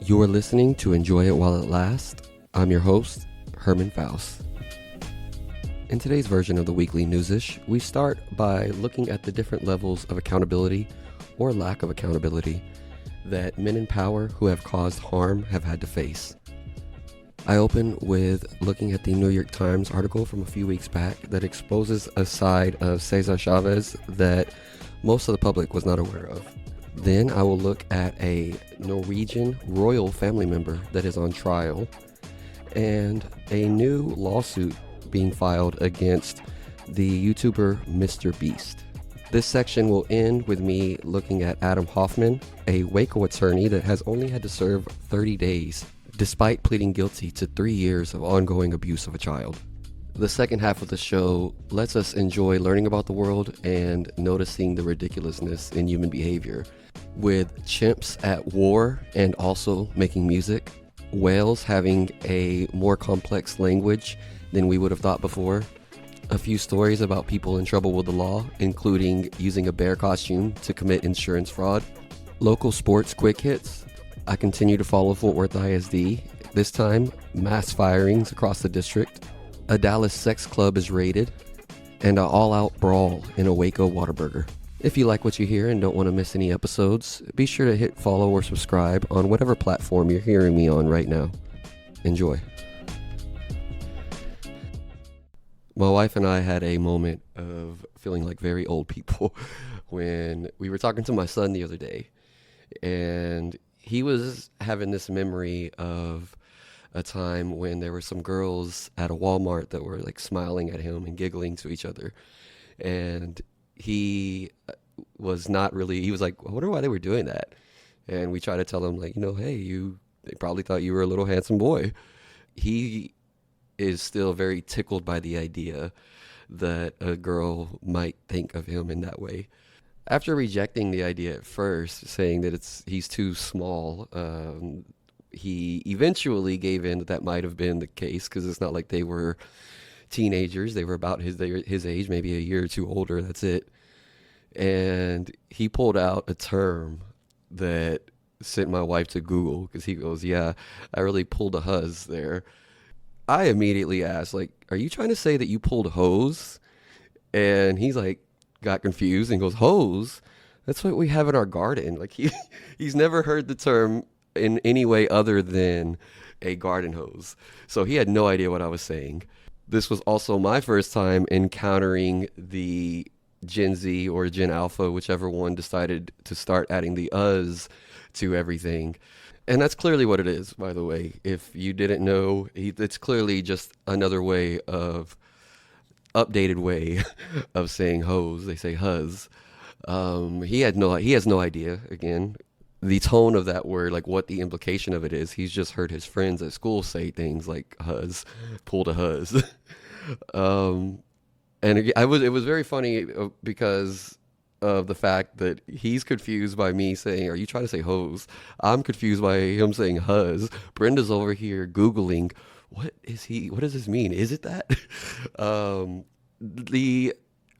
You're listening to Enjoy It While It Lasts. I'm your host, Herman Faust. In today's version of the weekly Newsish, we start by looking at the different levels of accountability or lack of accountability that men in power who have caused harm have had to face. I open with looking at the New York Times article from a few weeks back that exposes a side of César Chávez that most of the public was not aware of. Then I will look at a Norwegian royal family member that is on trial and a new lawsuit being filed against the YouTuber Mr. Beast. This section will end with me looking at Adam Hoffman, a Waco attorney that has only had to serve 30 days despite pleading guilty to 3 years of ongoing abuse of a child. The second half of the show lets us enjoy learning about the world and noticing the ridiculousness in human behavior, with chimps at war and also making music, whales having a more complex language than we would have thought before, a few stories about people in trouble with the law, including using a bear costume to commit insurance fraud, local sports quick hits. I continue to follow Fort Worth ISD, this time mass firings across the district, a Dallas sex club is raided, and an all-out brawl in a Waco Whataburger. If you like what you hear and don't want to miss any episodes, be sure to hit follow or subscribe on whatever platform you're hearing me on right now. Enjoy. My wife and I had a moment of feeling like very old people when we were talking to my son the other day, and he was having this memory of a time when there were some girls at a Walmart that were like smiling at him and giggling to each other. And he was not really, he was like, I wonder why they were doing that. And we tried to tell him, like, hey, they probably thought you were a little handsome boy. He is still very tickled by the idea that a girl might think of him in that way. After rejecting the idea at first, saying that he's too small, he eventually gave in that might have been the case, because it's not like they were teenagers. They were about his age, maybe a year or two older. That's it. And he pulled out a term that sent my wife to Google, because he goes, yeah, I really pulled a huzz there. I immediately asked, like, are you trying to say that you pulled hose? And he's like, got confused and goes, hose? That's what we have in our garden. Like, he's never heard the term in any way other than a garden hose. So he had no idea what I was saying. This was also my first time encountering the Gen Z or Gen Alpha, whichever one decided to start adding the "us" to everything. And that's clearly what it is, by the way. If you didn't know, it's clearly just another updated way of saying hose. They say huzz. He has no idea, again, the tone of that word, like what the implication of it is. He's just heard his friends at school say things like huzz, pulled a huzz. And it was very funny because of the fact that he's confused by me saying, are you trying to say hose? I'm confused by him saying huzz. Brenda's over here Googling, what does this mean? Is it that?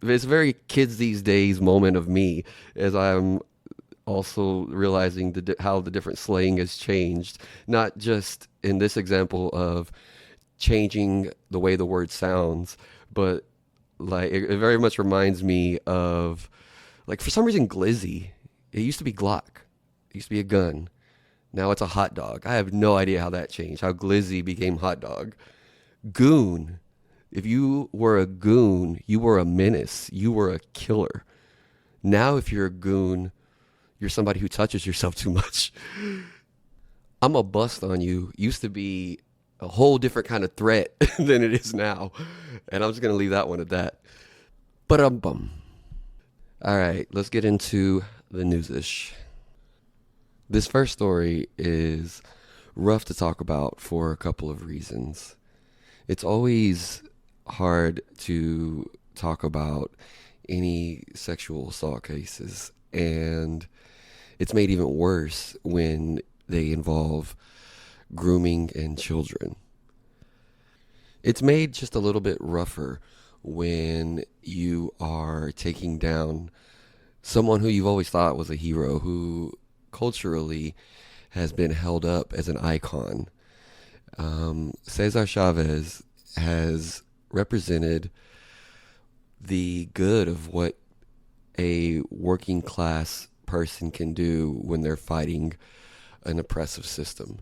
It's very kids these days moment of me, as I'm also realizing how the different slang has changed, not just in this example of changing the way the word sounds, but like it very much reminds me of, like, for some reason, glizzy. It used to be Glock. It used to be a gun. Now it's a hot dog. I have no idea how that changed, how glizzy became hot dog. Goon. If you were a goon, you were a menace. You were a killer. Now if you're a goon, you're somebody who touches yourself too much. I'm a bust on you used to be a whole different kind of threat than it is now. And I'm just going to leave that one at that. Ba-dum-bum. All right, let's get into the Newsish. This first story is rough to talk about for a couple of reasons. It's always hard to talk about any sexual assault cases, and it's made even worse when they involve grooming and children. It's made just a little bit rougher when you are taking down someone who you've always thought was a hero, who culturally has been held up as an icon. César Chávez has represented the good of what a working class person can do when they're fighting an oppressive system.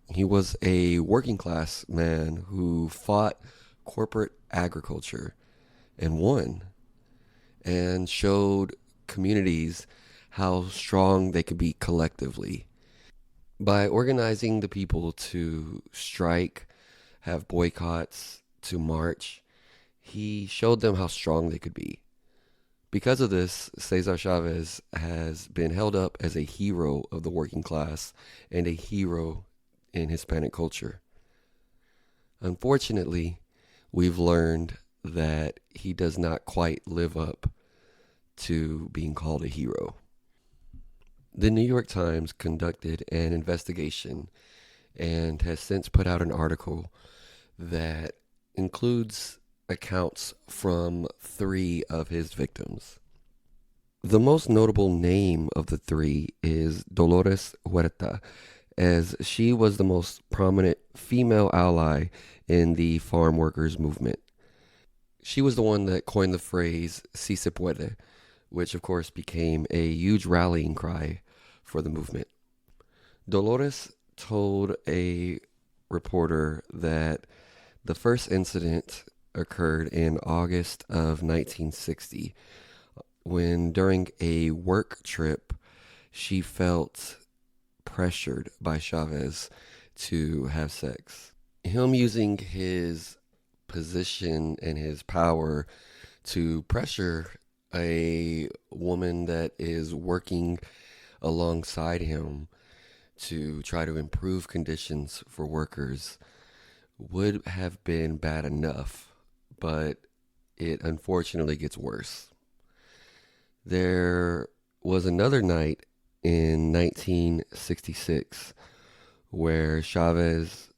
He was a working class man who fought corporate agriculture and won, and showed communities how strong they could be collectively. By organizing the people to strike, have boycotts, to march, he showed them how strong they could be. Because of this, César Chávez has been held up as a hero of the working class and a hero in Hispanic culture. Unfortunately, we've learned that he does not quite live up to being called a hero. The New York Times conducted an investigation and has since put out an article that includes accounts from 3 of his victims. The most notable name of the 3 is Dolores Huerta, as she was the most prominent female ally in the farm workers movement. She was the one that coined the phrase "Si se puede," which of course became a huge rallying cry for the movement. Dolores told a reporter that the first incident occurred in August of 1960, when during a work trip she felt pressured by Chávez to have sex. Him using his position and his power to pressure a woman that is working alongside him to try to improve conditions for workers would have been bad enough, but it unfortunately gets worse. There was another night in 1966 where Chávez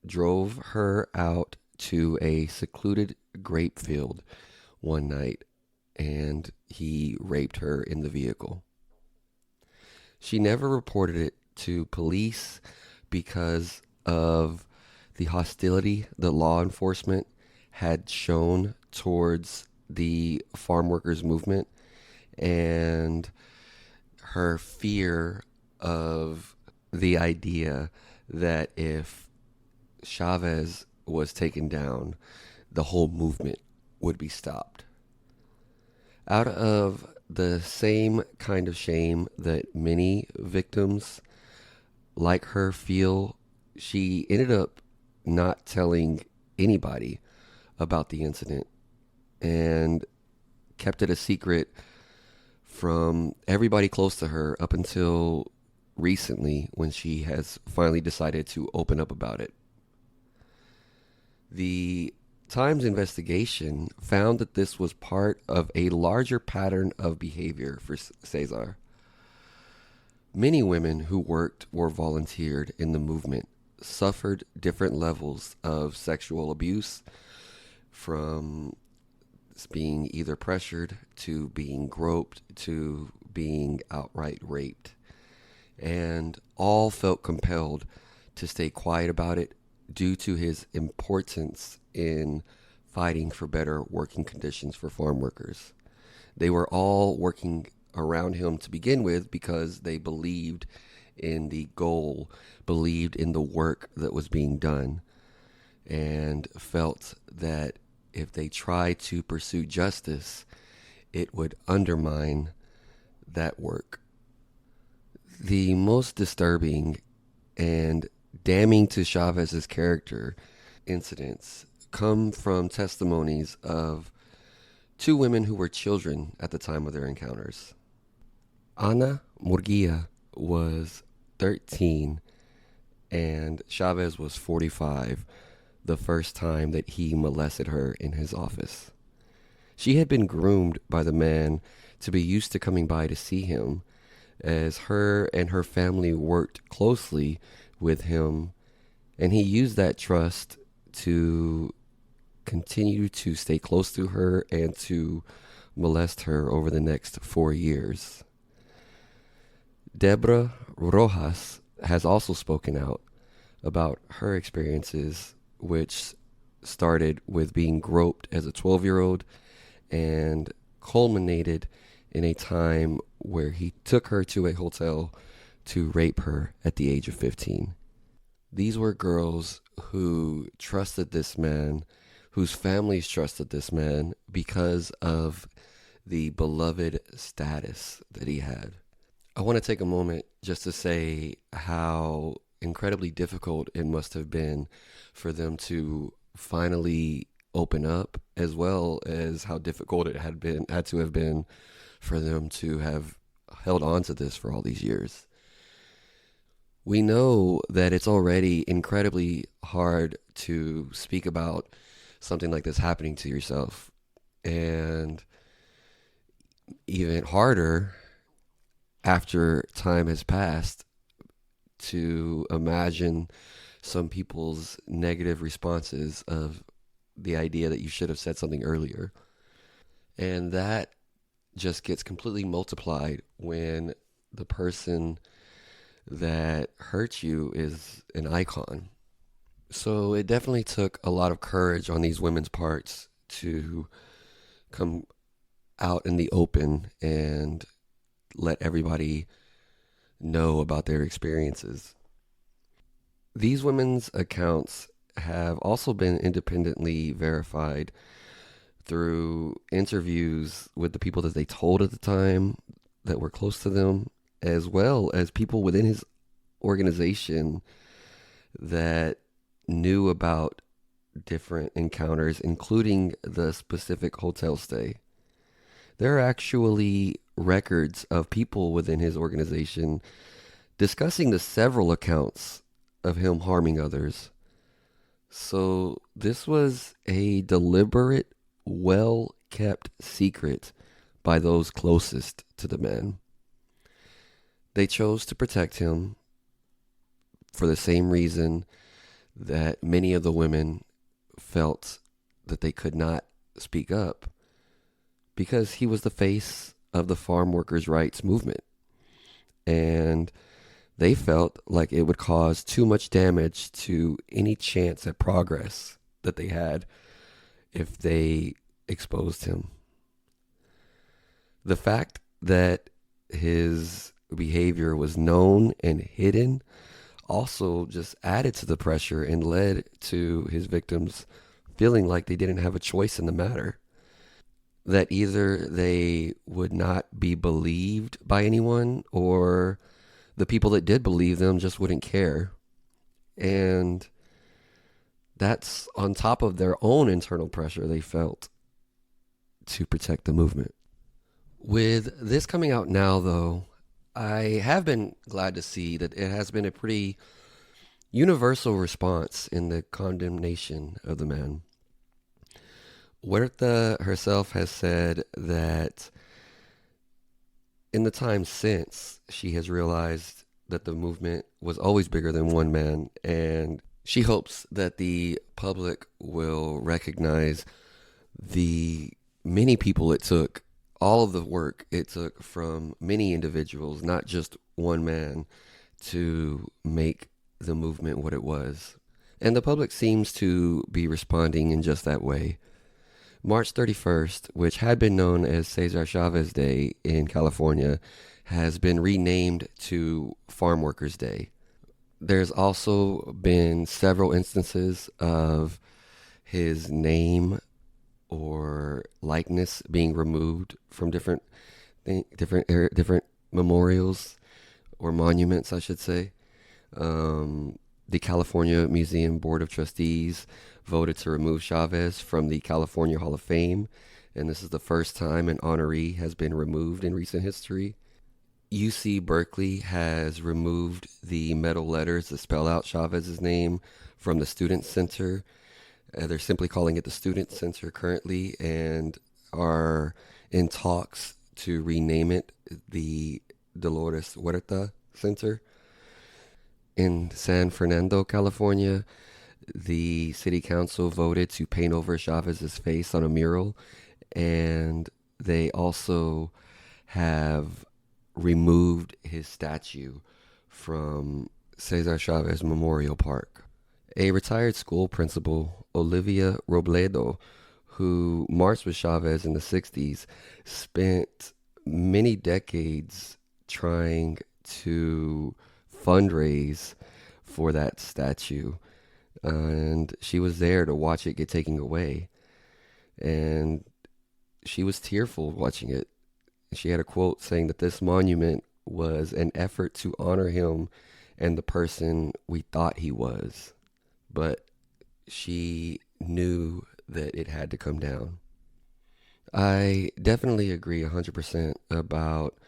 drove her out to a secluded grape field one night, and he raped her in the vehicle. She never reported it to police because of the hostility that law enforcement had shown towards the farm workers movement, and her fear of the idea that if Chávez was taken down, the whole movement would be stopped. Out of the same kind of shame that many victims like her feel, she ended up not telling anybody about the incident and kept it a secret from everybody close to her up until recently, when she has finally decided to open up about it. The Times investigation found that this was part of a larger pattern of behavior for César. Many women who worked or volunteered in the movement suffered different levels of sexual abuse, from being either pressured to being groped to being outright raped, and all felt compelled to stay quiet about it due to his importance in fighting for better working conditions for farm workers. They were all working around him to begin with because they believed in the goal, believed in the work that was being done, and felt that if they tried to pursue justice, it would undermine that work. The most disturbing and damning to Chávez's character incidents come from testimonies of 2 women who were children at the time of their encounters. Ana Murguia was 13 and Chávez was 45 the first time that he molested her in his office. She had been groomed by the man to be used to coming by to see him, as her and her family worked closely with him, and he used that trust to continue to stay close to her and to molest her over the next 4 years. Debra Rojas has also spoken out about her experiences, which started with being groped as a 12-year-old and culminated in a time where he took her to a hotel to rape her at the age of 15. These were girls who trusted this man, whose families trusted this man because of the beloved status that he had. I want to take a moment just to say how incredibly difficult it must have been for them to finally open up, as well as how difficult it had to have been for them to have held on to this for all these years. We know that it's already incredibly hard to speak about something like this happening to yourself, and even harder after time has passed to imagine some people's negative responses of the idea that you should have said something earlier. And that just gets completely multiplied when the person that hurt you is an icon. So it definitely took a lot of courage on these women's parts to come out in the open and let everybody know about their experiences. These women's accounts have also been independently verified through interviews with the people that they told at the time that were close to them, as well as people within his organization that knew about different encounters, including the specific hotel stay. There are actually records of people within his organization discussing the several accounts of him harming others. So this was a deliberate, well-kept secret by those closest to the man. They chose to protect him for the same reason that many of the women felt that they could not speak up, because he was the face of the farm workers' rights movement. And they felt like it would cause too much damage to any chance at progress that they had if they exposed him. The fact that his behavior was known and hidden also just added to the pressure and led to his victims feeling like they didn't have a choice in the matter. That either they would not be believed by anyone, or the people that did believe them just wouldn't care. And that's on top of their own internal pressure they felt to protect the movement. With this coming out now, though, I have been glad to see that it has been a pretty universal response in the condemnation of the man. Huerta herself has said that in the time since, she has realized that the movement was always bigger than one man, and she hopes that the public will recognize the many people it took, all of the work it took from many individuals, not just one man, to make the movement what it was. And the public seems to be responding in just that way. March 31st, which had been known as César Chávez Day in California, has been renamed to Farm Workers Day. There's also been several instances of his name or likeness being removed from different memorials or monuments, I should say. The California Museum Board of Trustees voted to remove Chavez from the California Hall of Fame, and this is the first time an honoree has been removed in recent history. UC Berkeley has removed the metal letters that spell out Chavez's name from the Student Center. They're simply calling it the Student Center currently, and are in talks to rename it the Dolores Huerta Center. In San Fernando, California, the city council voted to paint over Chavez's face on a mural, and they also have removed his statue from César Chávez Memorial Park. A retired school principal, Olivia Robledo, who marched with Chavez in the 60s, spent many decades trying to fundraise for that statue. And she was there to watch it get taken away. And she was tearful watching it. She had a quote saying that this monument was an effort to honor him and the person we thought he was. But she knew that it had to come down. I definitely agree 100% about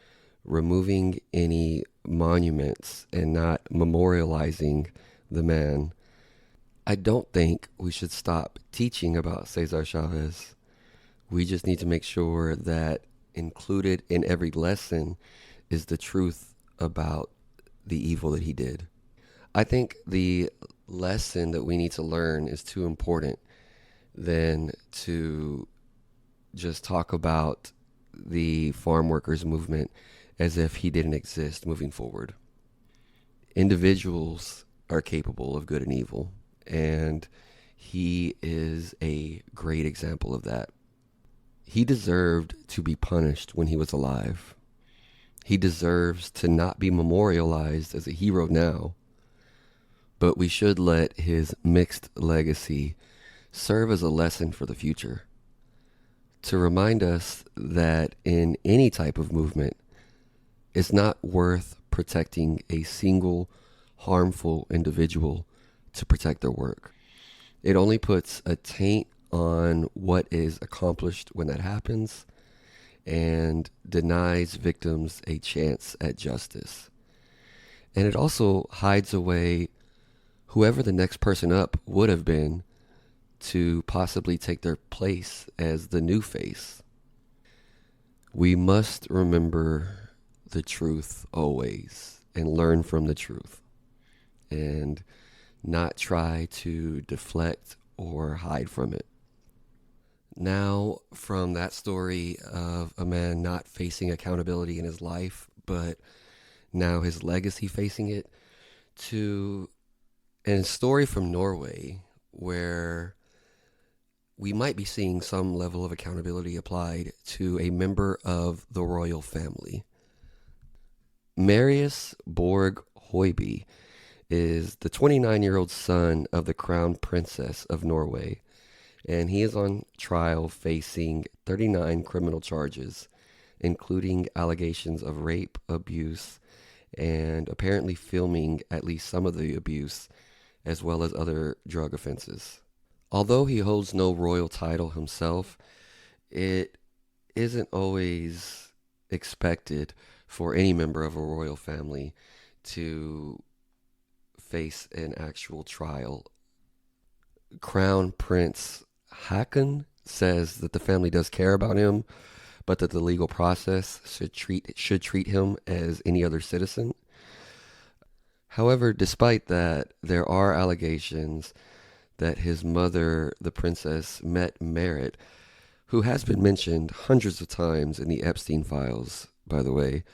removing any monuments and not memorializing the man. I don't think we should stop teaching about César Chávez. We just need to make sure that included in every lesson is the truth about the evil that he did. I think the lesson that we need to learn is too important than to just talk about the farm workers movement as if he didn't exist moving forward. Individuals are capable of good and evil, and he is a great example of that. He deserved to be punished when he was alive. He deserves to not be memorialized as a hero now, but we should let his mixed legacy serve as a lesson for the future, to remind us that in any type of movement, it's not worth protecting a single harmful individual to protect their work. It only puts a taint on what is accomplished when that happens and denies victims a chance at justice. And it also hides away whoever the next person up would have been to possibly take their place as the new face. We must remember the truth always and learn from the truth and not try to deflect or hide from it. Now, from that story of a man not facing accountability in his life, but now his legacy facing it, to a story from Norway where we might be seeing some level of accountability applied to a member of the royal family. Marius Borg Høiby is the 29-year-old son of the crown princess of Norway, and he is on trial facing 39 criminal charges, including allegations of rape, abuse, and apparently filming at least some of the abuse, as well as other drug offenses. Although he holds no royal title himself, it isn't always expected for any member of a royal family to face an actual trial. Crown Prince Haakon says that the family does care about him, but that the legal process should treat him as any other citizen. However, despite that, there are allegations that his mother, the princess, met Merritt, who has been mentioned hundreds of times in the Epstein files, by the way,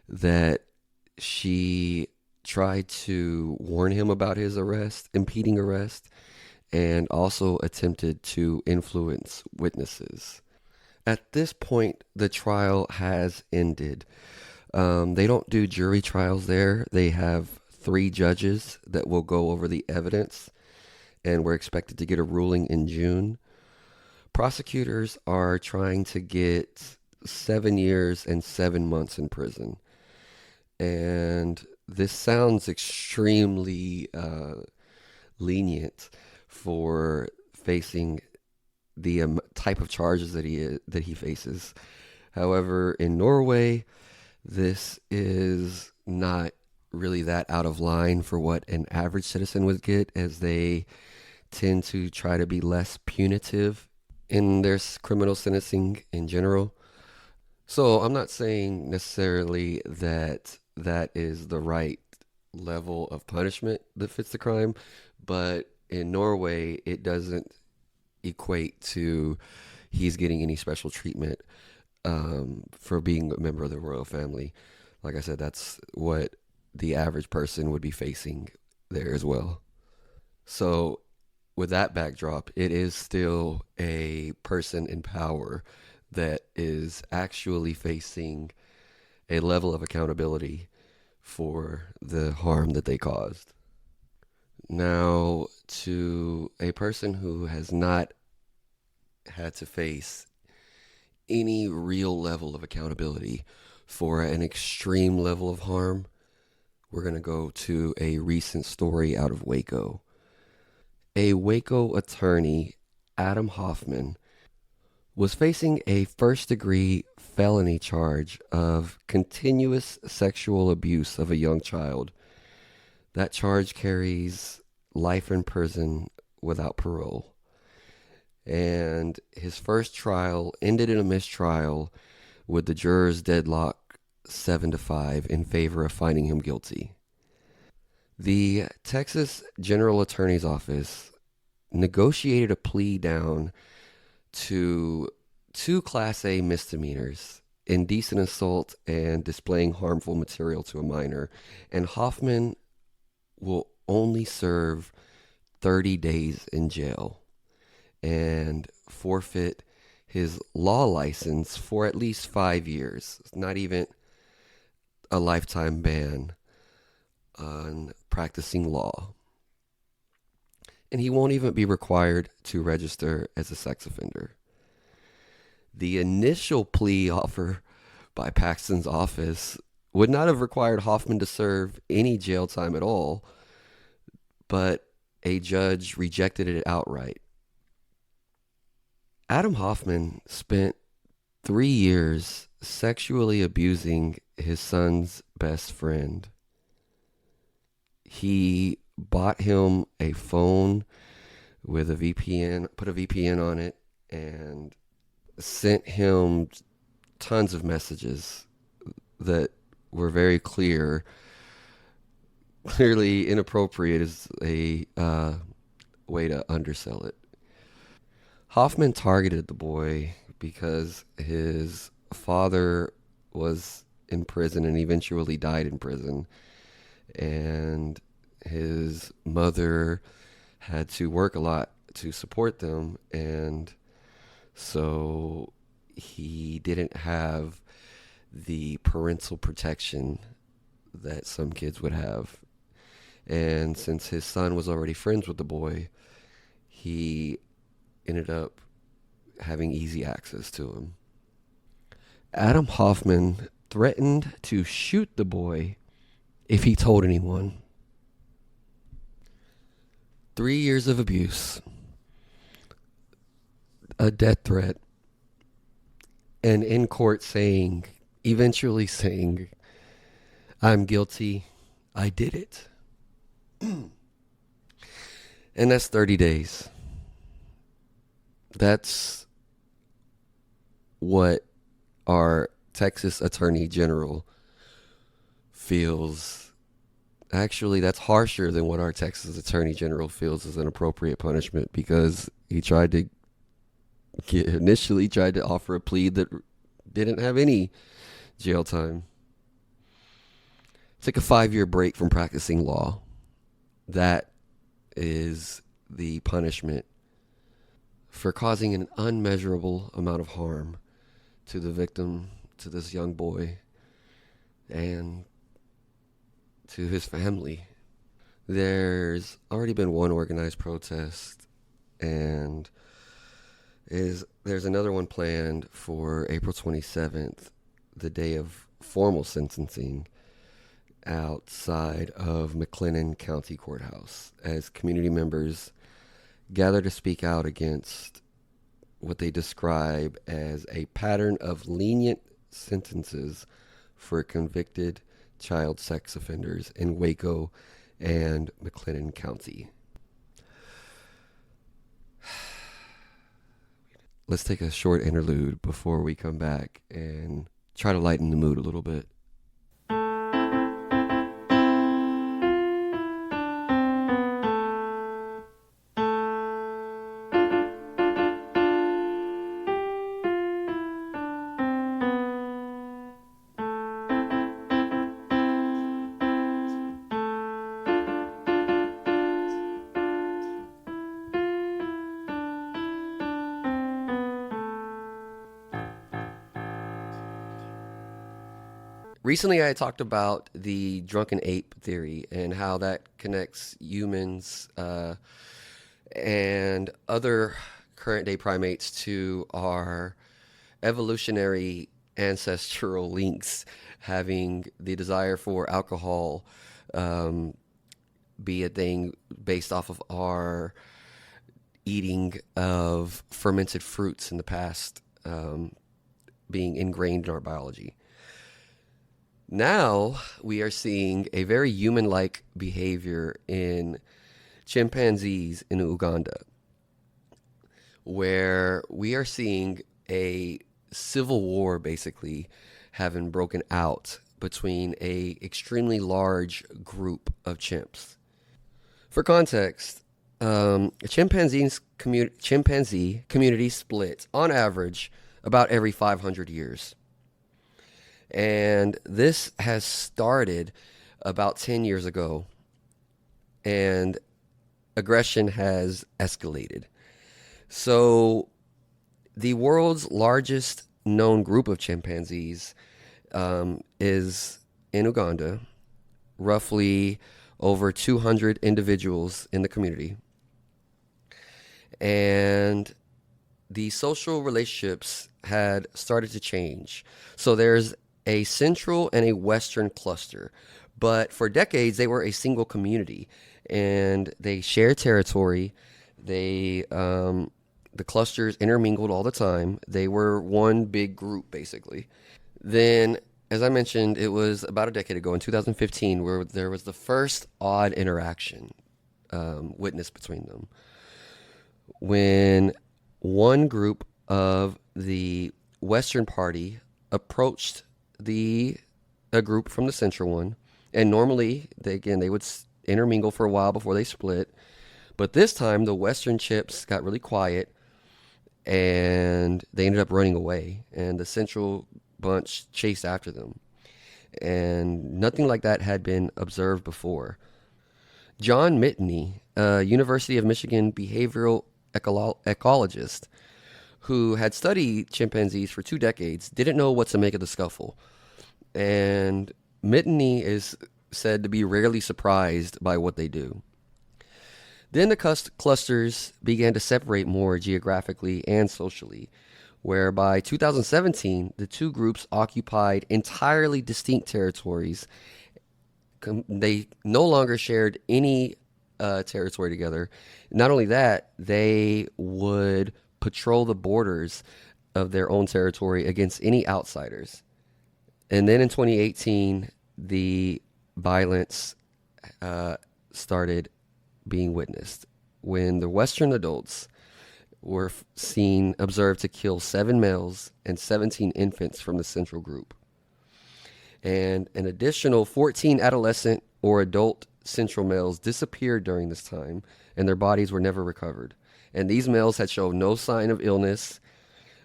that she tried to warn him about his arrest, impeding arrest, and also attempted to influence witnesses. At this point, the trial has ended. They don't do jury trials there. They have 3 judges that will go over the evidence, and we're expected to get a ruling in June. Prosecutors are trying to get 7 years and 7 months in prison. And this sounds extremely lenient for facing the type of charges that he faces. However, in Norway, this is not really that out of line for what an average citizen would get, as they tend to try to be less punitive in their criminal sentencing in general. So I'm not saying necessarily that that is the right level of punishment that fits the crime, but in Norway, it doesn't equate to he's getting any special treatment for being a member of the royal family. Like I said, that's what the average person would be facing there as well. So, with that backdrop, it is still a person in power that is actually facing a level of accountability for the harm that they caused. Now, to a person who has not had to face any real level of accountability for an extreme level of harm, we're going to go to a recent story out of Waco. A Waco attorney, Adam Hoffman, was facing a first-degree felony charge of continuous sexual abuse of a young child. That charge carries life in prison without parole. And his first trial ended in a mistrial with the jurors deadlock 7-5 in favor of finding him guilty. The Texas General Attorney's Office negotiated a plea down to 2 Class A misdemeanors, indecent assault and displaying harmful material to a minor, and Hoffman will only serve 30 days in jail and forfeit his law license for at least 5 years. It's not even a lifetime ban on practicing law. And he won't even be required to register as a sex offender. The initial plea offer by Paxton's office would not have required Hoffman to serve any jail time at all, but a judge rejected it outright. Adam Hoffman spent 3 years sexually abusing his son's best friend. He bought him a phone with a VPN, put a VPN on it, and sent him tons of messages that were very clearly inappropriate is a way to undersell it. Hoffman targeted the boy because his father was in prison and eventually died in prison, and his mother had to work a lot to support them, and so he didn't have the parental protection that some kids would have. And since his son was already friends with the boy, he ended up having easy access to him. Adam Hoffman threatened to shoot the boy if he told anyone. 3 years of abuse, a death threat, and in court eventually saying, "I'm guilty, I did it." And that's 30 days. That's what our Texas Attorney General feels. Actually, that's harsher than what our Texas Attorney General feels is an appropriate punishment, because he initially tried to offer a plea that didn't have any jail time. Took a 5-year break from practicing law. That is the punishment for causing an unmeasurable amount of harm to the victim, to this young boy, and to his family. There's already been one organized protest, and there's another one planned for April 27th, the day of formal sentencing, outside of McLennan County Courthouse, as community members gather to speak out against what they describe as a pattern of lenient sentences for convicted child sex offenders in Waco and McLennan County. Let's take a short interlude before we come back and try to lighten the mood a little bit. Recently, I talked about the drunken ape theory and how that connects humans and other current day primates to our evolutionary ancestral links, having the desire for alcohol be a thing based off of our eating of fermented fruits in the past being ingrained in our biology. Now we are seeing a very human-like behavior in chimpanzees in Uganda, where we are seeing a civil war basically having broken out between a extremely large group of chimps. For context, a chimpanzee community splits on average about every 500 years. And this has started about 10 years ago, and aggression has escalated. So the world's largest known group of chimpanzees is in Uganda, roughly over 200 individuals in the community. And the social relationships had started to change. So there's a central and a western cluster, but for decades they were a single community, and they shared territory. The clusters intermingled all the time. They were one big group basically. Then, as I mentioned, it was about a decade ago in 2015 where there was the first odd interaction witnessed between them, when one group of the Western party approached a group from the central one, and normally they would intermingle for a while before they split. But this time the Western chimps got really quiet and they ended up running away, and the central bunch chased after them. And nothing like that had been observed before. John Mitney, a University of Michigan behavioral ecologist who had studied chimpanzees for 2 decades, didn't know what to make of the scuffle. And Mitney is said to be rarely surprised by what they do. Then the clusters began to separate more geographically and socially, where by 2017, the two groups occupied entirely distinct territories. They no longer shared any territory together. Not only that, they would patrol the borders of their own territory against any outsiders. And then in 2018, the violence started being witnessed when the Western adults were observed to kill 7 males and 17 infants from the central group. And an additional 14 adolescent or adult central males disappeared during this time, and their bodies were never recovered. And these males had shown no sign of illness,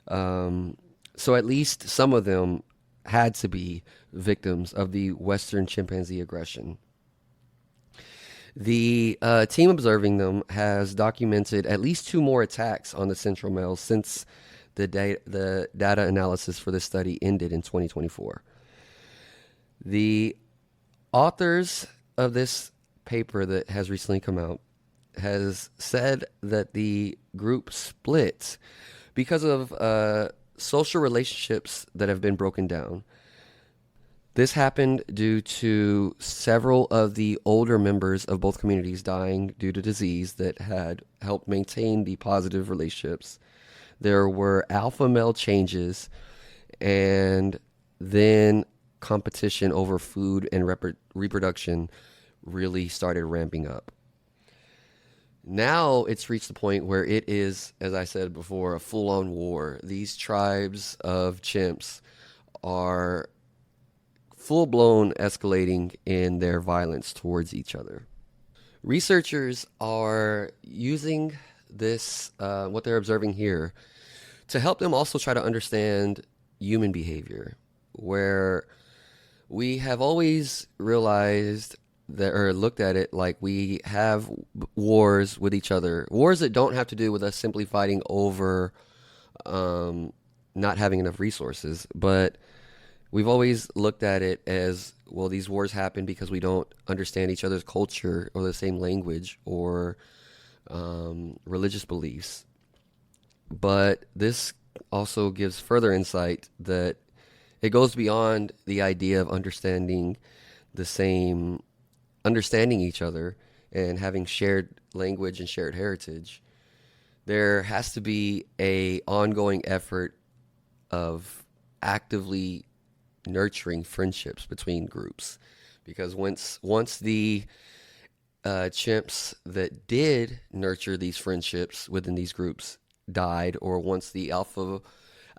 so at least some of them had to be victims of the Western chimpanzee aggression. The team observing them has documented at least 2 more attacks on the central males since the data analysis for this study ended in 2024. The authors of this paper that has recently come out has said that the group split because of social relationships that have been broken down. This happened due to several of the older members of both communities dying due to disease that had helped maintain the positive relationships. There were alpha male changes, and then competition over food and reproduction really started ramping up. Now it's reached the point where it is, as I said before, a full-on war. These tribes of chimps are full-blown escalating in their violence towards each other. Researchers are using this, what they're observing here, to help them also try to understand human behavior, where we have always realized that, or looked at it like we have wars with each other, wars that don't have to do with us simply fighting over not having enough resources, but we've always looked at it as, well, these wars happen because we don't understand each other's culture or the same language or religious beliefs. But this also gives further insight that it goes beyond the idea of understanding each other and having shared language and shared heritage. There has to be a ongoing effort of actively nurturing friendships between groups, because once the chimps that did nurture these friendships within these groups died, or once the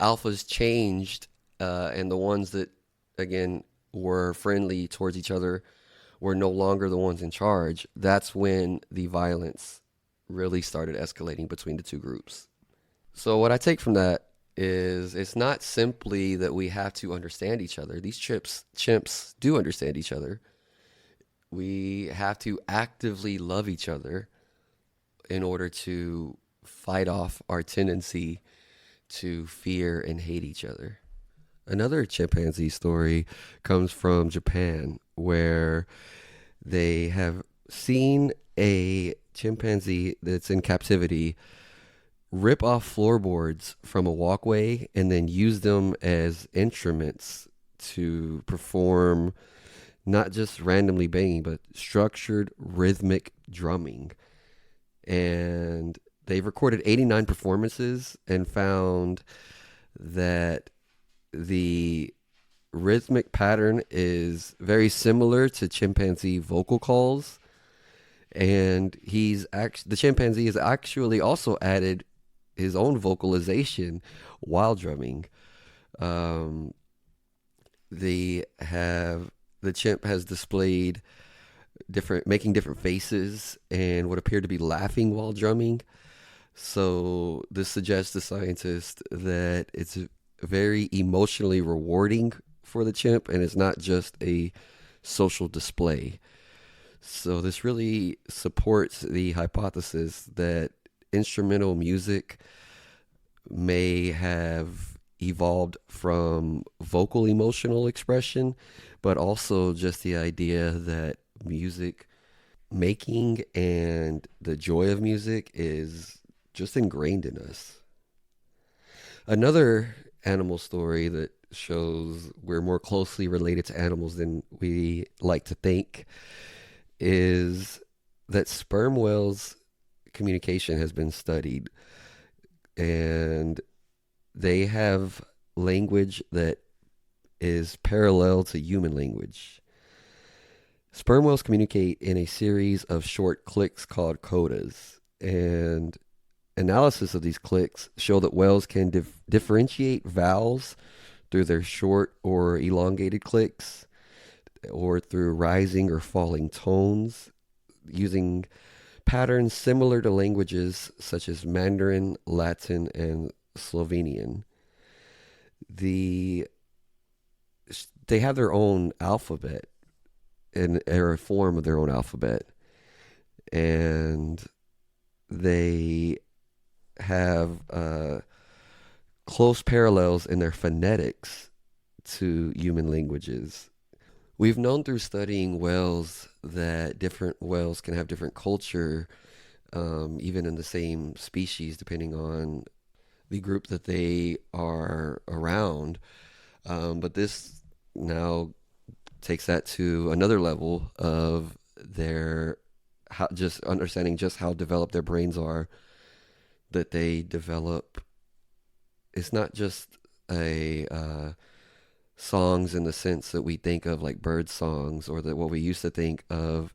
alphas changed, and the ones that again were friendly towards each other were no longer the ones in charge, that's when the violence really started escalating between the two groups. So what I take from that is it's not simply that we have to understand each other. These chimps do understand each other. We have to actively love each other in order to fight off our tendency to fear and hate each other. Another chimpanzee story comes from Japan, where they have seen a chimpanzee that's in captivity rip off floorboards from a walkway and then use them as instruments to perform not just randomly banging, but structured rhythmic drumming. And they've recorded 89 performances and found that the rhythmic pattern is very similar to chimpanzee vocal calls. And the chimpanzee has actually also added his own vocalization while drumming. The chimp has displayed making different faces and what appeared to be laughing while drumming. So this suggests to scientists that it's very emotionally rewarding for the chimp, and it's not just a social display. So this really supports the hypothesis that instrumental music may have evolved from vocal emotional expression, but also just the idea that music making and the joy of music is just ingrained in us. Another animal story that shows we're more closely related to animals than we like to think is that sperm whales' communication has been studied, and they have language that is parallel to human language. Sperm whales communicate in a series of short clicks called codas, and analysis of these clicks show that whales can differentiate vowels through their short or elongated clicks, or through rising or falling tones, using patterns similar to languages such as Mandarin, Latin, and Slovenian. They have their own alphabet, or a form of their own alphabet, and they have close parallels in their phonetics to human languages. We've known through studying whales that different whales can have different culture, even in the same species, depending on the group that they are around. But this now takes that to another level of just understanding just how developed their brains are, that they develop. It's not just songs in the sense that we think of like bird songs, or that what we used to think of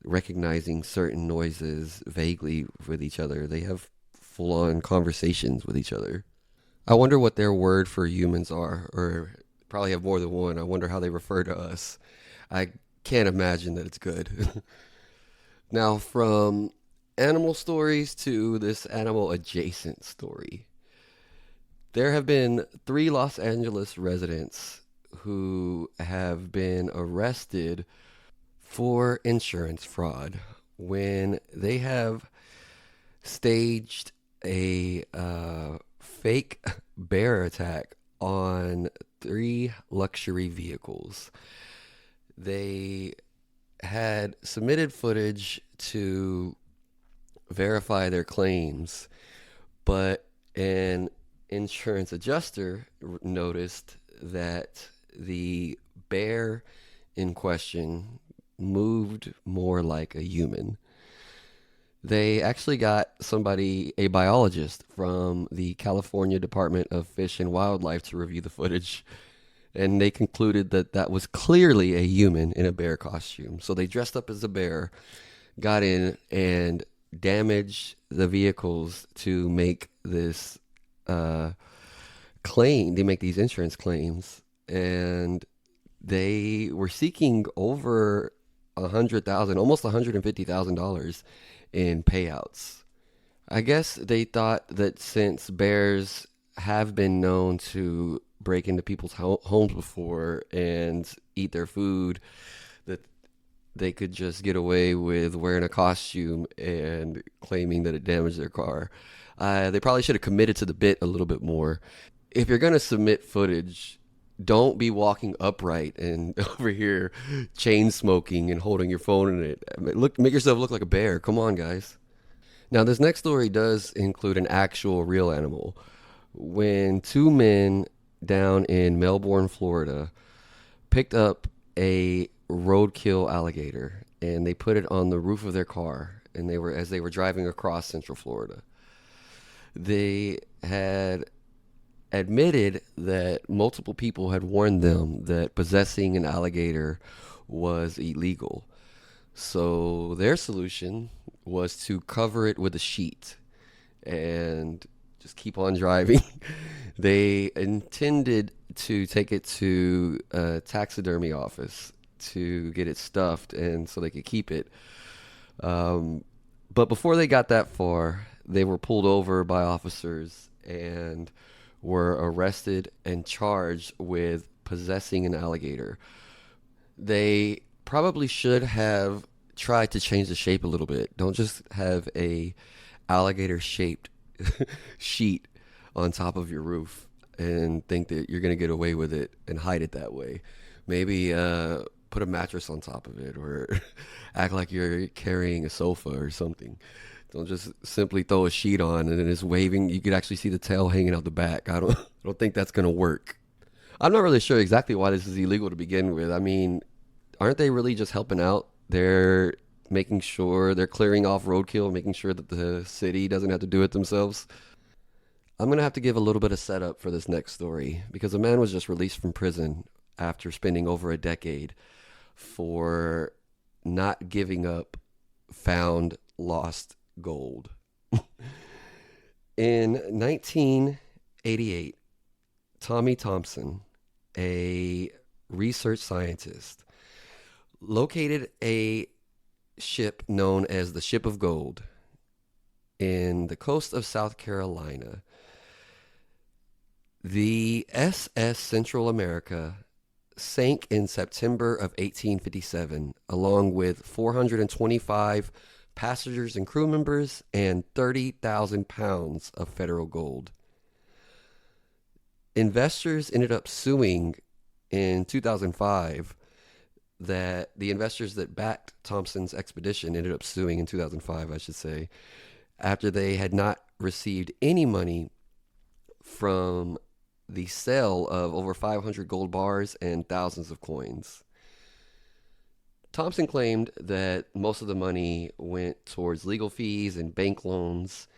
recognizing certain noises vaguely with each other. They have full-on conversations with each other. I wonder what their word for humans are, or probably have more than one. I wonder how they refer to us. I can't imagine that it's good. Now, from animal stories to this animal adjacent story. There have been 3 Los Angeles residents who have been arrested for insurance fraud when they have staged a fake bear attack on 3 luxury vehicles. They had submitted footage to verify their claims, but an insurance adjuster noticed that the bear in question moved more like a human. They actually got a biologist from the California Department of Fish and Wildlife to review the footage, and they concluded that that was clearly a human in a bear costume. So they dressed up as a bear, got in, and damaged the vehicles to make this claim. They make these insurance claims, and they were seeking over almost $150,000 in payouts. I guess they thought that since bears have been known to break into people's homes before and eat their food, that they could just get away with wearing a costume and claiming that it damaged their car. They probably should have committed to the bit a little bit more. If you're going to submit footage, don't be walking upright and over here chain smoking and holding your phone in it. Make yourself look like a bear. Come on, guys. Now, this next story does include an actual real animal. When 2 men down in Melbourne, Florida, picked up a roadkill alligator and they put it on the roof of their car, and as they were driving across Central Florida. They had admitted that multiple people had warned them that possessing an alligator was illegal. So their solution was to cover it with a sheet and just keep on driving. They intended to take it to a taxidermy office to get it stuffed and so they could keep it. But before they got that far, they were pulled over by officers and were arrested and charged with possessing an alligator. They probably should have tried to change the shape a little bit. Don't just have a alligator shaped sheet on top of your roof and think that you're going to get away with it and hide it that way. Maybe put a mattress on top of it, or act like you're carrying a sofa or something. Don't just simply throw a sheet on and then it's waving. You could actually see the tail hanging out the back. I don't think that's going to work. I'm not really sure exactly why this is illegal to begin with. I mean, aren't they really just helping out? They're making sure they're clearing off roadkill, making sure that the city doesn't have to do it themselves. I'm going to have to give a little bit of setup for this next story because a man was just released from prison after spending over a decade for not giving up found lost gold. In 1988, Tommy Thompson, a research scientist, located a ship known as the Ship of Gold in the coast of South Carolina. The SS Central America sank in September of 1857, along with 425 passengers and crew members and 30,000 pounds of federal gold. Investors ended up suing in 2005. That the investors that backed Thompson's expedition ended up suing in 2005, I should say, after they had not received any money from the sale of over 500 gold bars and thousands of coins. Thompson claimed that most of the money went towards legal fees and bank loans,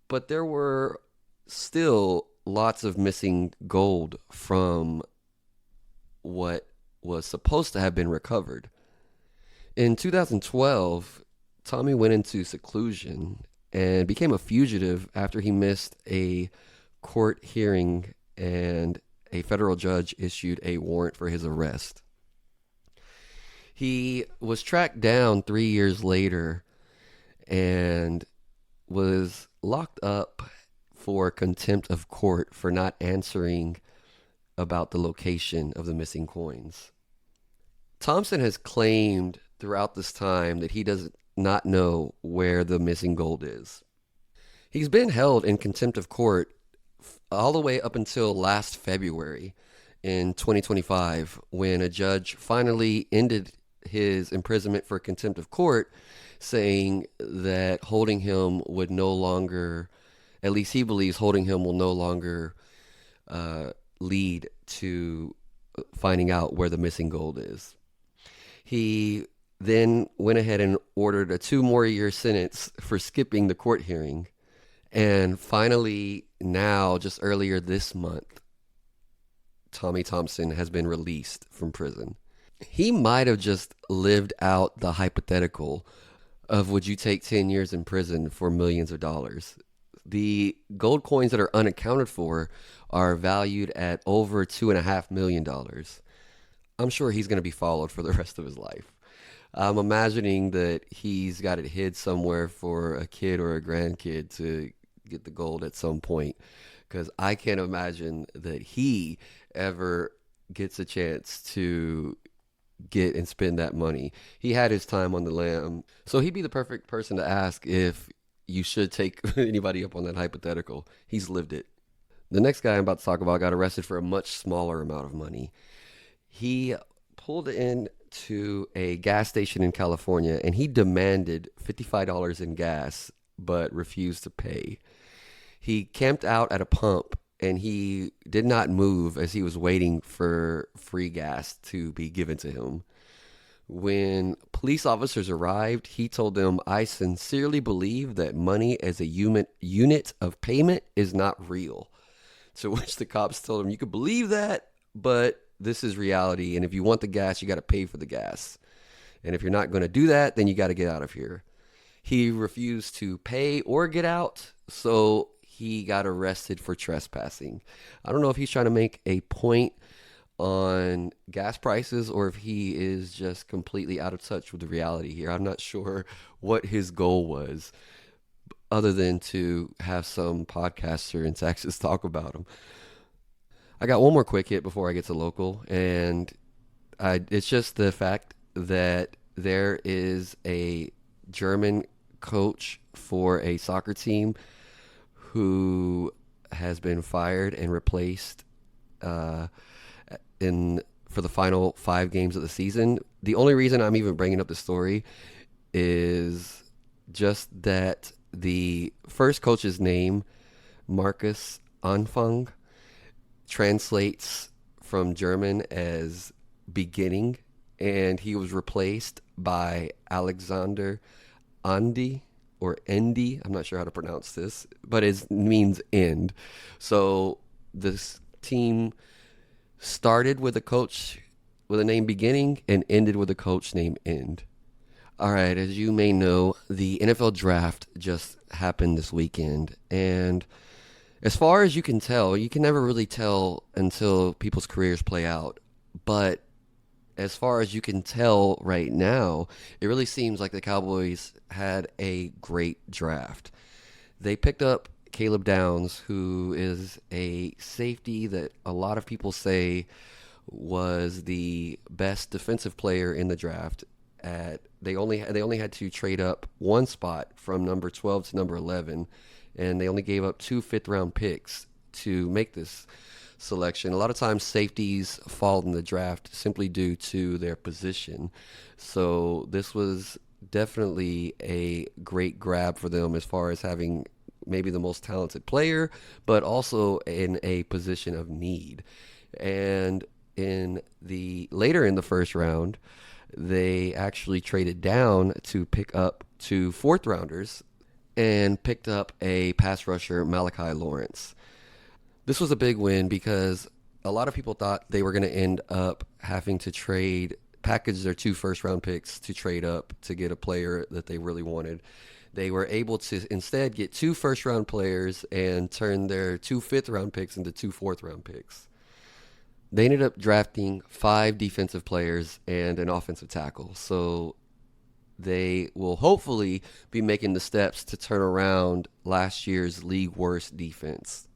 but there were still lots of missing gold from what was supposed to have been recovered. In 2012, Tommy went into seclusion and became a fugitive after he missed a court hearing and a federal judge issued a warrant for his arrest. He was tracked down 3 years later and was locked up for contempt of court for not answering about the location of the missing coins. Thompson has claimed throughout this time that he does not know where the missing gold is. He's been held in contempt of court all the way up until last February, in 2025 when a judge finally ended his imprisonment for contempt of court, saying that holding him would no longer, at least he believes holding him will no longer lead to finding out where the missing gold is. He then went ahead and ordered a 2 more year sentence for skipping the court hearing. And finally, now, just earlier this month, Tommy Thompson has been released from prison. He might have just lived out the hypothetical of would you take 10 years in prison for millions of dollars. The gold coins that are unaccounted for are valued at over $2.5 million. I'm sure he's going to be followed for the rest of his life. I'm imagining that he's got it hid somewhere for a kid or a grandkid to get the gold at some point, because I can't imagine that he ever gets a chance to get and spend that money. He had his time on the lam, so he'd be the perfect person to ask if you should take anybody up on that hypothetical. He's lived it. The next guy I'm about to talk about got arrested for a much smaller amount of money. He pulled into a gas station in California and he demanded $55 in gas but refused to pay. He camped out at a pump and he did not move as he was waiting for free gas to be given to him. When police officers arrived, he told them, "I sincerely believe that money as a unit of payment is not real." To which the cops told him, "You could believe that, but this is reality. And if you want the gas, you got to pay for the gas. And if you're not going to do that, then you got to get out of here." He refused to pay or get out, so he got arrested for trespassing. I don't know if he's trying to make a point on gas prices or if he is just completely out of touch with the reality here. I'm not sure what his goal was, other than to have some podcaster in Texas talk about him. I got one more quick hit before I get to local, and it's just the fact that there is a German coach for a soccer team who has been fired and replaced for the final 5 games of the season. The only reason I'm even bringing up the story is just that the first coach's name, Markus Anfang, translates from German as beginning, and he was replaced by Alexander Andy or Endy. I'm not sure how to pronounce this, but it means end. So this team started with a coach with a name beginning and ended with a coach named End. All right, as you may know, the NFL draft just happened this weekend, and as far as you can tell, you can never really tell until people's careers play out, but as far as you can tell right now, it really seems like the Cowboys had a great draft. They picked up Caleb Downs, who is a safety that a lot of people say was the best defensive player in the draft. They only had to trade up one spot from number 12 to number 11, and they only gave up 2 fifth-round picks to make this selection. A lot of times safeties fall in the draft simply due to their position. So this was definitely a great grab for them as far as having maybe the most talented player, but also in a position of need. And later in the first round, they actually traded down to pick up 2 fourth-rounders and picked up a pass rusher, Malachi Lawrence. This was a big win because a lot of people thought they were going to end up having to package their 2 first-round picks to trade up to get a player that they really wanted. They were able to instead get 2 first-round players and turn their 2 fifth-round picks into 2 fourth-round picks. They ended up drafting 5 defensive players and an offensive tackle. So they will hopefully be making the steps to turn around last year's league worst defense.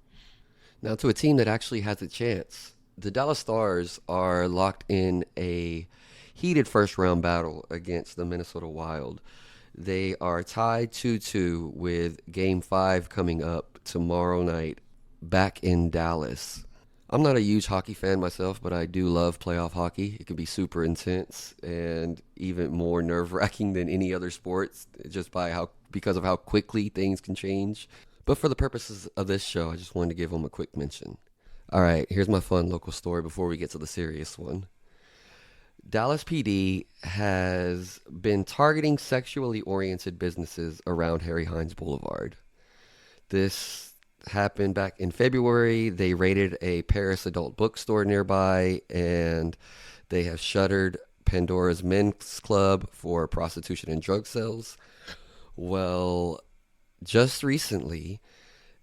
Now to a team that actually has a chance. The Dallas Stars are locked in a heated first-round battle against the Minnesota Wild. They are tied 2-2 with Game 5 coming up tomorrow night back in Dallas. I'm not a huge hockey fan myself, but I do love playoff hockey. It can be super intense and even more nerve-wracking than any other sports just because of how quickly things can change. But for the purposes of this show, I just wanted to give them a quick mention. All right, here's my fun local story before we get to the serious one. Dallas PD has been targeting sexually oriented businesses around Harry Hines Boulevard. This happened back in February. They raided a Paris adult bookstore nearby, and they have shuttered Pandora's Men's Club for prostitution and drug sales. Well, just recently,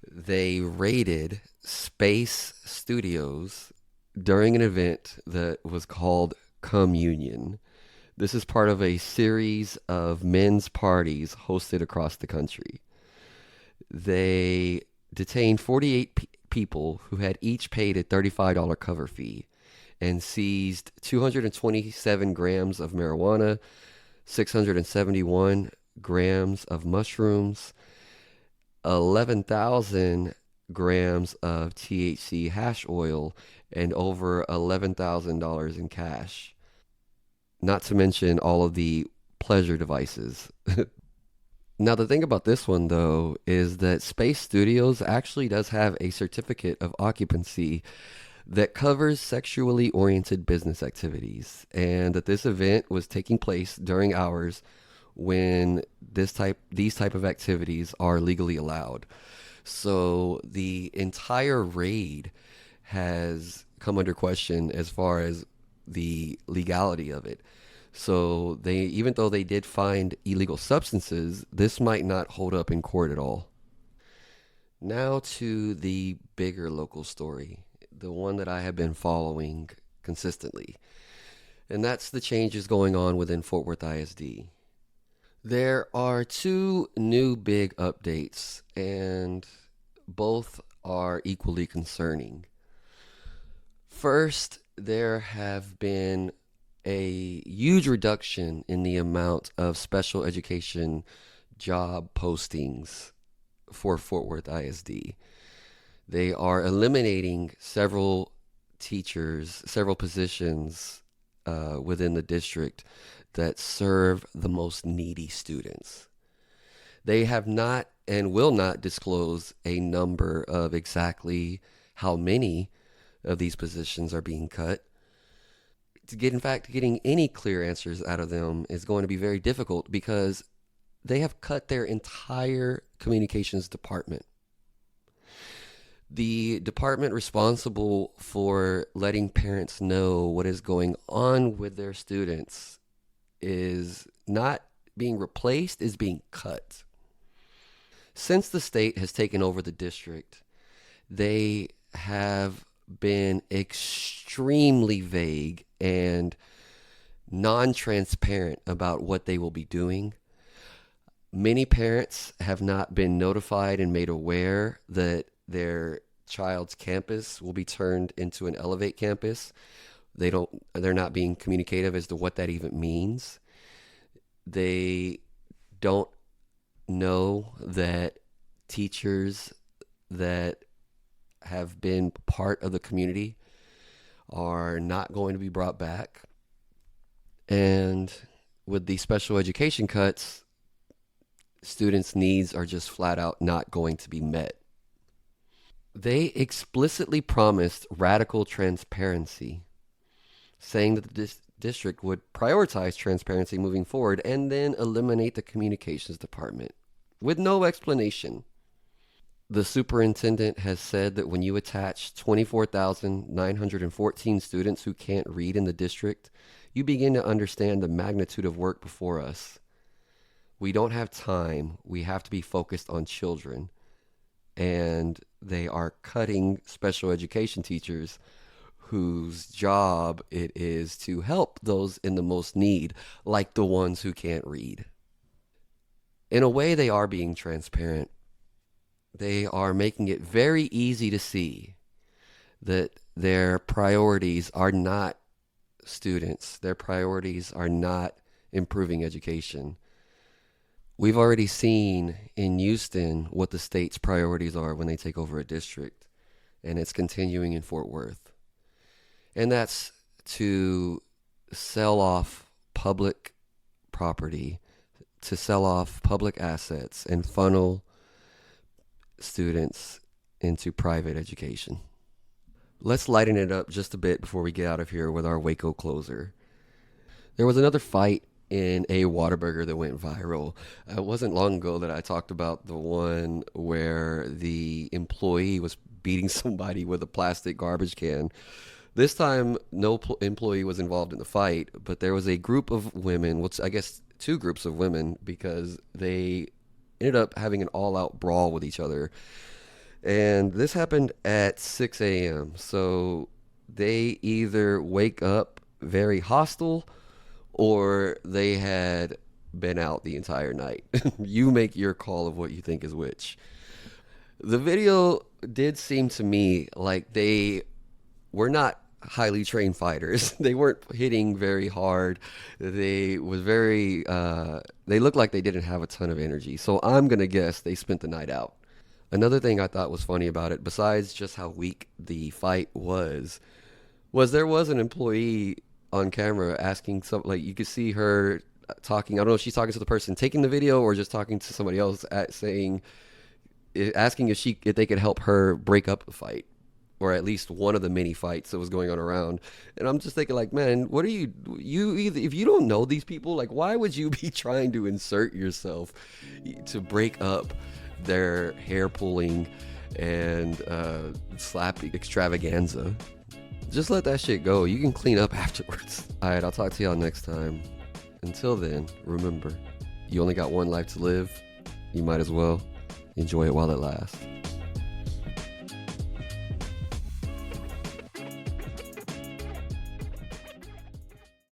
they raided Space Studios during an event that was called Communion. This is part of a series of men's parties hosted across the country. They detained 48 people who had each paid a $35 cover fee and seized 227 grams of marijuana, 671 grams of mushrooms, 11,000 grams of THC hash oil, and over $11,000 in cash. Not to mention all of the pleasure devices. Now, the thing about this one, though, is that Space Studios actually does have a certificate of occupancy that covers sexually oriented business activities, and that this event was taking place during hours when these type of activities are legally allowed. So the entire raid has come under question as far as the legality of it. So even though they did find illegal substances, this might not hold up in court at all. Now to the bigger local story, the one that I have been following consistently, and that's the changes going on within Fort Worth ISD. There are two new big updates, and both are equally concerning. First, there have been a huge reduction in the amount of special education job postings for Fort Worth ISD. They are eliminating several teachers, several positions within the district that serve the most needy students. They have not and will not disclose a number of exactly how many of these positions are being cut. Getting any clear answers out of them is going to be very difficult because they have cut their entire communications department. The department responsible for letting parents know what is going on with their students is not being replaced, is being cut. Since the state has taken over the district, they have been extremely vague and non-transparent about what they will be doing. Many parents have not been notified and made aware that their child's campus will be turned into an Elevate campus. They're not being communicative as to what that even means. They don't know that teachers that have been part of the community are not going to be brought back. And with the special education cuts, students' needs are just flat out not going to be met. They explicitly promised radical transparency, saying that the district would prioritize transparency moving forward and then eliminate the communications department with no explanation. The superintendent has said that when you attach 24,914 students who can't read in the district, you begin to understand the magnitude of work before us. We don't have time. We have to be focused on children. And they are cutting special education teachers whose job it is to help those in the most need, like the ones who can't read. In a way, they are being transparent. They are making it very easy to see that their priorities are not students. Their priorities are not improving education. We've already seen in Houston what the state's priorities are when they take over a district. and it's continuing in Fort Worth. And that's to sell off public property, to sell off public assets, and funnel students into private education. Let's lighten it up just a bit before we get out of here with our Waco closer. There was another fight in a Whataburger that went viral. It wasn't long ago that I talked about the one where the employee was beating somebody with a plastic garbage can. This time, no employee was involved in the fight, but there was a group of women, which I guess two groups of women, because they ended up having an all-out brawl with each other. And this happened at 6 a.m. So they either wake up very hostile or they had been out the entire night. You make your call of what you think is which. The video did seem to me like they were not highly trained fighters. They weren't hitting very hard. They looked like they didn't have a ton of energy. So I'm going to guess they spent the night out. Another thing I thought was funny about it, besides just how weak the fight was there was an employee on camera asking like you could see her talking. I don't know if she's talking to the person taking the video or just talking to somebody else asking if they could help her break up the fight, or at least one of the many fights that was going on around. And I'm just thinking, like, man, what are you either, if you don't know these people, like, why would you be trying to insert yourself to break up their hair pulling and slap extravaganza? Just let that shit go. You can clean up afterwards. All right, I'll talk to y'all next time. Until then, remember, you only got one life to live. You might as well enjoy it while it lasts.